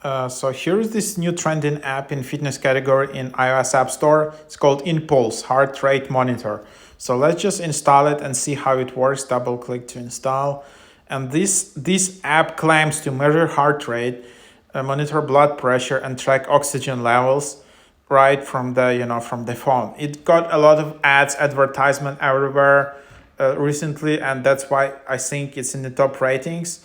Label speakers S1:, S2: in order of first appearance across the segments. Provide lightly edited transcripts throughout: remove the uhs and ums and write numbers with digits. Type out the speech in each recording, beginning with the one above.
S1: So here's this new trending app in fitness category in iOS App Store. It's called InPulse Heart Rate Monitor. So let's just install it and see how it works. Double click to install. And this app claims to measure heart rate, monitor blood pressure, and track oxygen levels right from the phone. It got a lot of ads, advertisement everywhere recently, and that's why I think it's in the top ratings.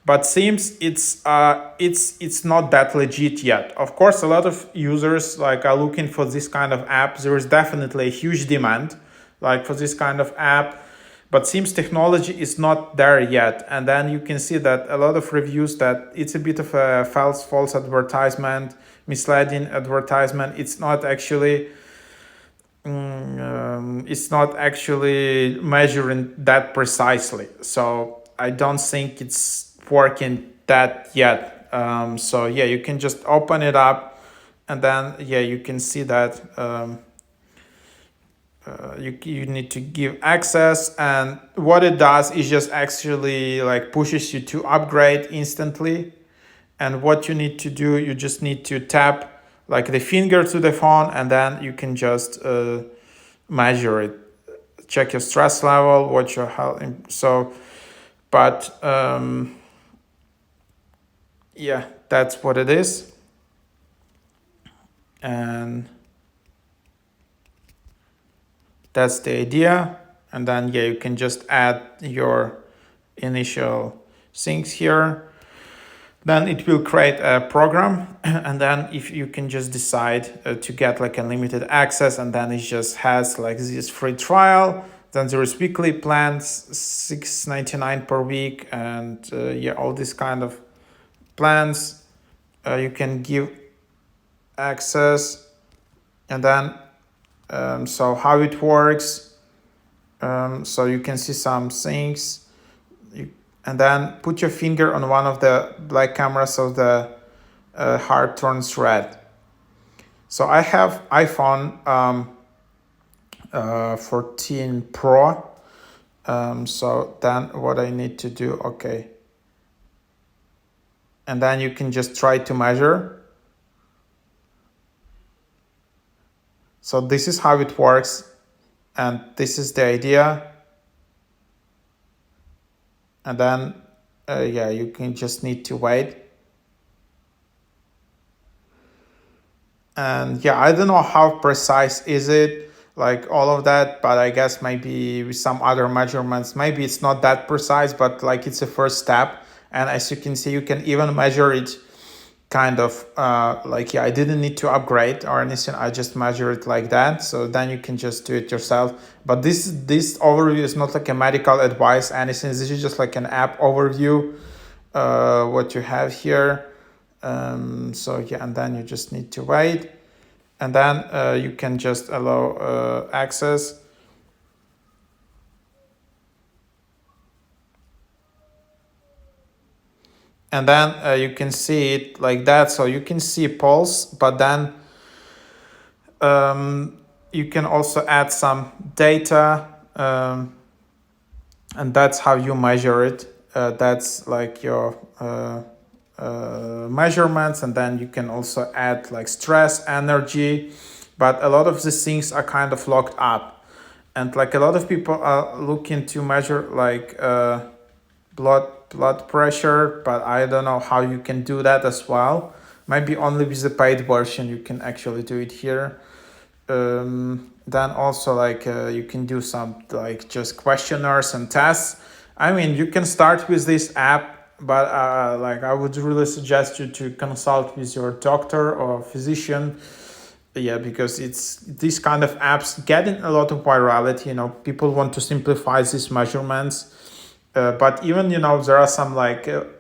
S1: But seems it's not that legit yet. Of course, a lot of users are looking for this kind of app. There is definitely a huge demand for this kind of app, but seems technology is not there yet. And then you can see that a lot of reviews that it's a bit of a false advertisement, misleading advertisement. It's not actually measuring that precisely. So I don't think it's working that yet. So yeah, you can just open it up, and then you can see that you need to give access, and what it does is just actually pushes you to upgrade instantly. And what you need to do, you just need to tap the finger to the phone, and then you can just measure it, check your stress level, watch your health. So but yeah, that's what it is. And that's the idea. And then you can just add your initial things here. Then it will create a program, and then if you can just decide to get unlimited access, and then it just has this free trial. Then there is weekly plans, $6.99 per week, and all these kind of plans. You can give access, and then so how it works. So you can see some things. And then put your finger on one of the black cameras so the heart turns red. So I have iPhone 14 Pro. So then what I need to do, okay. And then you can just try to measure. So this is how it works, and this is the idea. And then you can just need to wait. And I don't know how precise is it, all of that, but I guess maybe with some other measurements, maybe it's not that precise, but it's a first step. And as you can see, you can even measure it kind of I didn't need to upgrade or anything. I just measure it like that. So then you can just do it yourself. But this overview is not a medical advice, anything. This is just an app overview, what you have here. So and then you just need to wait, and then you can just allow access. And then you can see it like that. So you can see pulse, but then you can also add some data, and that's how you measure it. That's your measurements, and then you can also add stress, energy, but a lot of these things are kind of locked up. And a lot of people are looking to measure blood pressure, but I don't know how you can do that as well. Maybe only with the paid version you can actually do it here. Then also you can do some just questionnaires and tests. I mean, you can start with this app, but I would really suggest you to consult with your doctor or physician. Because it's these kind of apps getting a lot of virality. People want to simplify these measurements. But even, there are some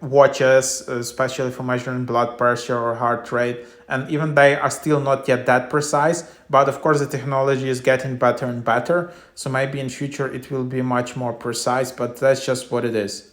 S1: watches, especially for measuring blood pressure or heart rate, and even they are still not yet that precise. But of course, the technology is getting better and better. So maybe in future it will be much more precise, but that's just what it is.